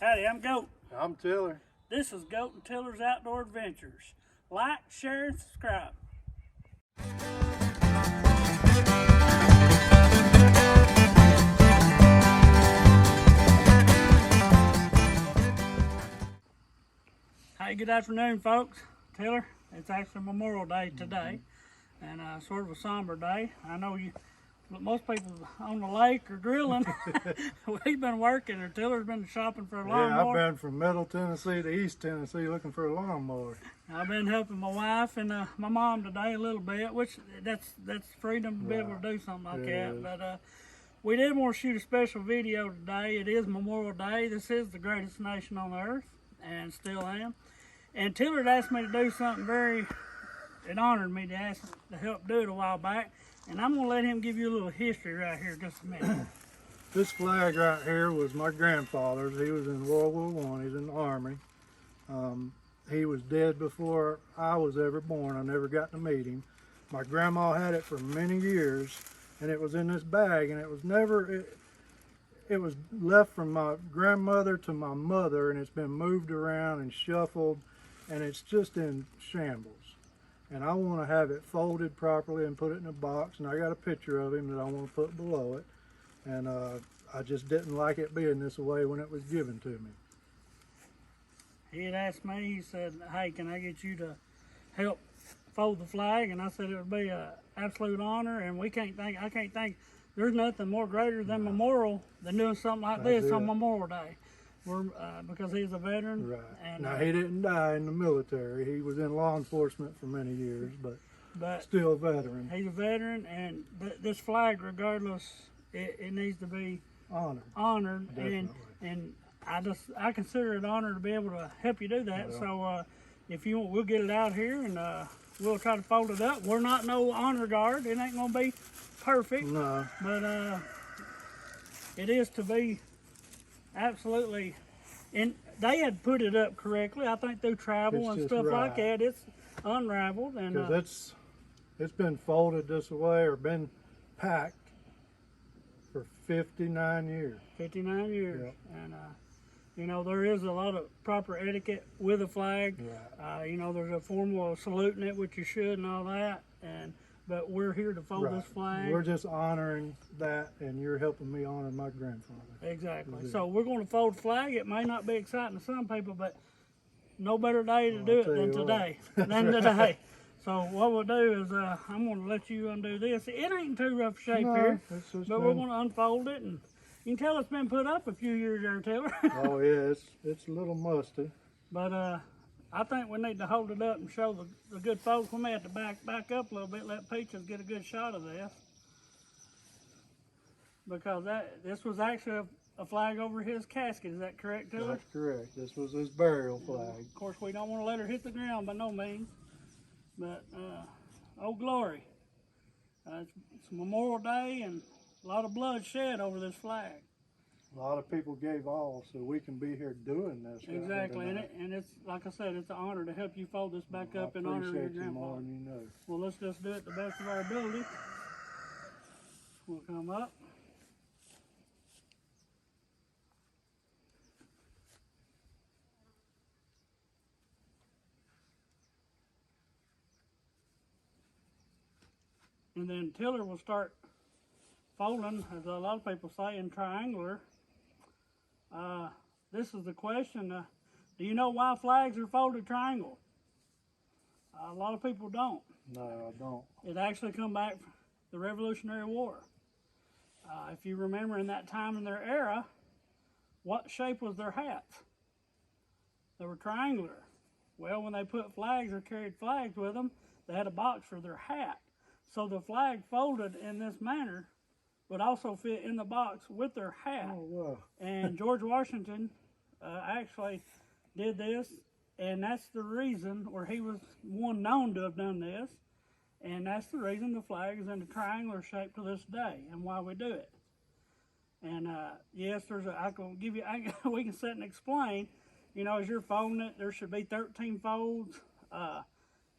Howdy, I'm Goat. I'm Tiller. This is Goat and Tiller's Outdoor Adventures. Like, share, and subscribe. Hey, good afternoon, folks. Tiller, it's actually Memorial Day today, and sort of a somber day. I know most people on the lake are grilling. We've been working, or Tiller's been shopping for a lawnmower. Yeah, I've been from Middle Tennessee to East Tennessee looking for a lawnmower. I've been helping my wife and my mom today a little bit, which that's freedom to be able to do something like that. But we did want to shoot a special video today. It is Memorial Day. This is the greatest nation on earth, and still am. And Tiller had asked me to do something it honored me to help do it a while back. And I'm going to let him give you a little history right here just a minute. This flag right here was my grandfather's. He was in World War I. He's in the Army. He was dead before I was ever born. I never got to meet him. My grandma had it for many years, and it was in this bag, and it was never, it was left from my grandmother to my mother, and it's been moved around and shuffled, and it's just in shambles. And I want to have it folded properly and put it in a box, and I got a picture of him that I want to put below it. And I just didn't like it being this way when it was given to me. He had asked me, he said, hey, can I get you to help fold the flag? And I said it would be an absolute honor, and I can't think, there's nothing more greater than Memorial than doing something like this on Memorial Day. Because he's a veteran. Right. And, now, he didn't die in the military. He was in law enforcement for many years, but still a veteran. He's a veteran, and this flag, regardless, it needs to be honored. And I consider it an honor to be able to help you do that. Yeah. So if you want, we'll get it out here, and we'll try to fold it up. We're not no honor guard. It ain't going to be perfect. No. But it is to be absolutely, and they had put it up correctly. I think through travel and stuff like that, it's unraveled, and because it's been folded this way or been packed for 59 years. 59 years, yep. And you know, there is a lot of proper etiquette with a flag. Right. You know, there's a formal saluting it, which you should, and all that, but we're here to fold this flag. We're just honoring that, and you're helping me honor my grandfather. Exactly. So we're going to fold the flag. It may not be exciting to some people, but no better day to do it than today. Today. So what we'll do is I'm going to let you undo this. It ain't too rough shape here, but we're going to unfold it, and you can tell it's been put up a few years there, Taylor. Oh yeah, it's a little musty. But I think we need to hold it up and show the good folks. We may have to back up a little bit, let Peaches get a good shot of this. Because this was actually a flag over his casket. Is that correct, Taylor? That's correct. This was his burial flag. Of course, we don't want to let her hit the ground by no means. But, oh glory. It's Memorial Day, and a lot of blood shed over this flag. A lot of people gave all so we can be here doing this. Exactly, and it's like I said, it's an honor to help you fold this back up in honor of your grandfather. More than you know. Well, let's just do it the best of our ability. We'll come up. And then Tiller will start folding, as a lot of people say, in triangular. This is the question. Do you know why flags are folded triangle? A lot of people don't. No, I don't. It actually come back from the Revolutionary War. If you remember in that time in their era, what shape was their hats? They were triangular. Well, when they put flags or carried flags with them, they had a box for their hat. So the flag folded in this manner would also fit in the box with their hat. Oh, wow. And George Washington actually did this, and that's the reason, or he was one known to have done this, and that's the reason the flag is in a triangular shape to this day, and why we do it. And yes, we can sit and explain, you know, as you're folding it, there should be 13 folds.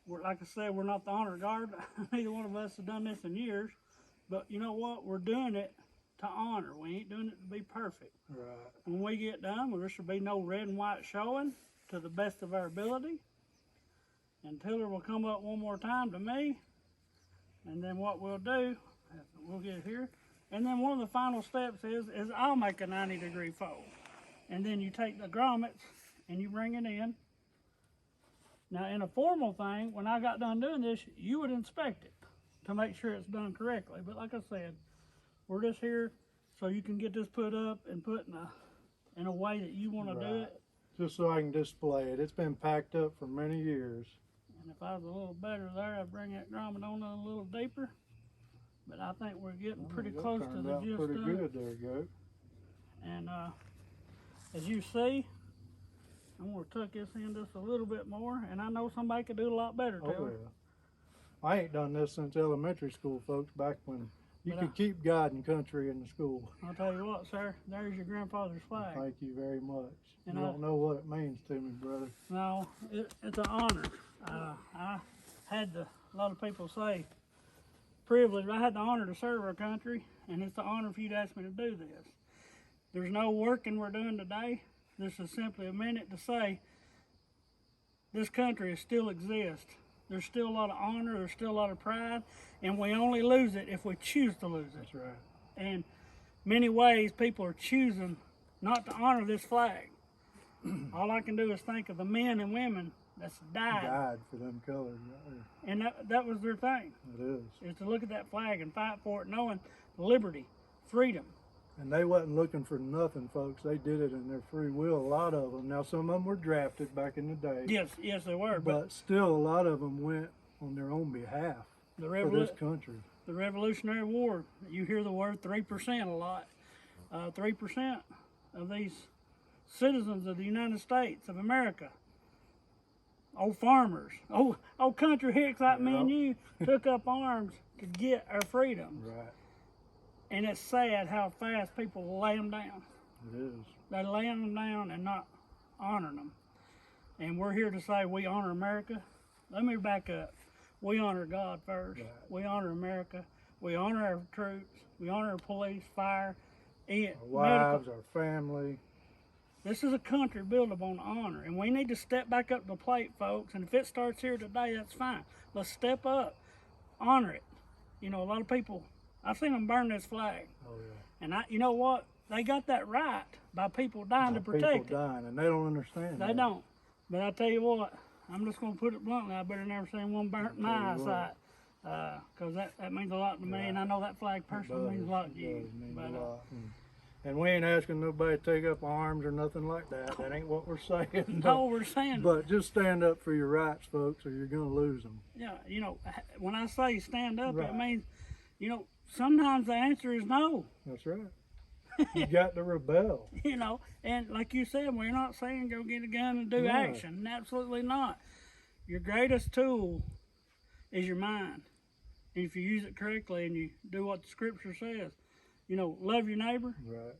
Like I said, we're not the honor guard. Neither one of us have done this in years. But you know what? We're doing it to honor. We ain't doing it to be perfect. Right. When we get done, well, there should be no red and white showing to the best of our ability. And Tiller will come up one more time to me. And then what we'll do, we'll get here. And then one of the final steps is I'll make a 90-degree fold. And then you take the grommets and you bring it in. Now, in a formal thing, when I got done doing this, you would inspect it to make sure it's done correctly. But like I said, we're just here so you can get this put up and put in a way that you want to do it. Just so I can display it. It's been packed up for many years. And if I was a little better there, I'd bring that grommet on a little deeper. But I think we're getting pretty That close to turned the out gist pretty of it. good there, Goat. And as you see, I'm going to tuck this in just a little bit more, and I know somebody could do a lot better, Oh, Taylor. yeah. I ain't done this since elementary school, folks, back when you But could keep God and country in the school. I'll tell you what, sir, there's your grandfather's flag. Thank you very much. And You I- don't know what it means to me, brother. No, it's an honor. I had a lot of people say, privilege, I had the honor to serve our country, and it's an honor for you to ask me to do this. There's no working we're doing today. This is simply a minute to say this country still exists. There's still a lot of honor, there's still a lot of pride, and we only lose it if we choose to lose it. That's right. And many ways people are choosing not to honor this flag. All I can do is think of the men and women that's Died for them colors right and that was their thing, there. It is. is to look at that flag and fight for it, knowing liberty, freedom. And they wasn't looking for nothing, folks. They did it in their free will, a lot of them. Now, some of them were drafted back in the day. Yes, they were. But still, a lot of them went on their own behalf the, for this country. the Revolutionary War, you hear the word 3% a lot. 3% of these citizens of the United States of America, old farmers, old country hicks like me and you, took up arms to get our freedoms. Right. And it's sad how fast people lay them down. It is. They lay them down and not honoring them. And we're here to say we honor America. Let me back up. We honor God first. Right. We honor America. We honor our troops. We honor our police, fire, Our wives, our family. This is a country built upon honor, and we need to step back up to the plate, folks. And if it starts here today, that's fine. Let's step up, honor it. You know, a lot of people, I've seen them burn this flag, Oh, yeah. and you know what? They got that right by people dying to protect it. People dying, and they don't understand They that. don't. But I tell you what, I'm just going to put it bluntly. I better never see one burnt in my I'll tell you eyesight, because that means a lot to me, and I know that flag personally means a lot to you. Means But a lot. And we ain't asking nobody to take up arms or nothing like that. That ain't what we're saying. no, we're saying, But just stand up for your rights, folks, or you're going to lose them. yeah, you know, when I say stand up, Right. it means, you know, sometimes the answer is no. That's right. You got to rebel. You know, and like you said, we're not saying go get a gun and do No. action. Absolutely not. Your greatest tool is your mind. And if you use it correctly and you do what the scripture says, you know, love your neighbor, Right.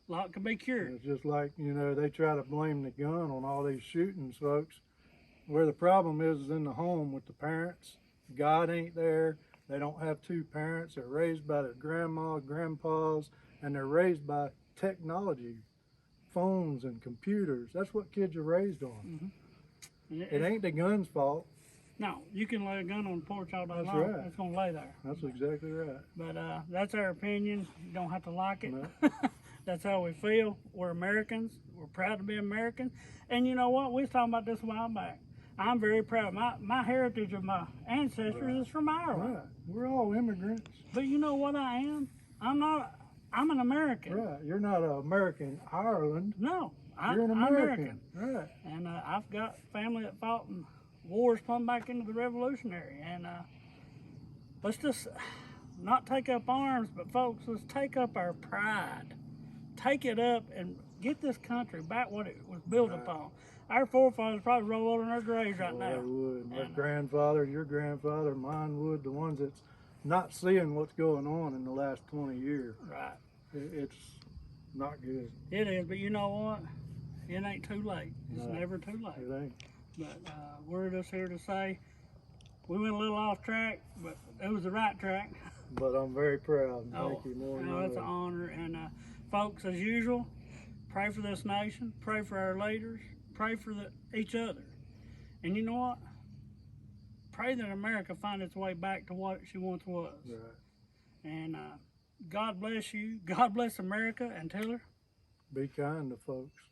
a lot can be cured. It's just like, they try to blame the gun on all these shootings, folks. Where the problem is in the home with the parents. God ain't there. They don't have two parents. They're raised by their grandma, grandpas, and they're raised by technology, phones and computers. That's what kids are raised on. And It ain't the gun's fault. No, you can lay a gun on the porch all day That's long. right. It's going to lay there. That's exactly right. But that's our opinion. You don't have to like it. No. That's how we feel. We're Americans. We're proud to be American. And you know what? We was talking about this a while back. I'm very proud. My heritage of my ancestors is from Ireland. Right. We're all immigrants. But you know what I am? I'm an American. Right. You're not an American Ireland. No, You're an I'm American. Right. And I've got family that fought in wars plumb back into the Revolutionary. And let's just not take up arms, but folks, let's take up our pride. Take it up and get this country back what it was built upon. Our forefathers probably roll over in their graves right Well, now. they would. My And, grandfather, your grandfather, mine would. The ones that's not seeing what's going on in the last 20 years. Right. It's not good. It is, but you know what? It ain't too late. It's No. never too late. It ain't. But we're just here to say we went a little off track, but it was the right track. but I'm very proud. And Oh, thank you more than no, I it's an know. honor. And folks, as usual, pray for this nation, pray for our leaders, pray for each other. And you know what? Pray that America find its way back to what she once was. Right. And God bless you. God bless America. And Taylor, Be kind to folks.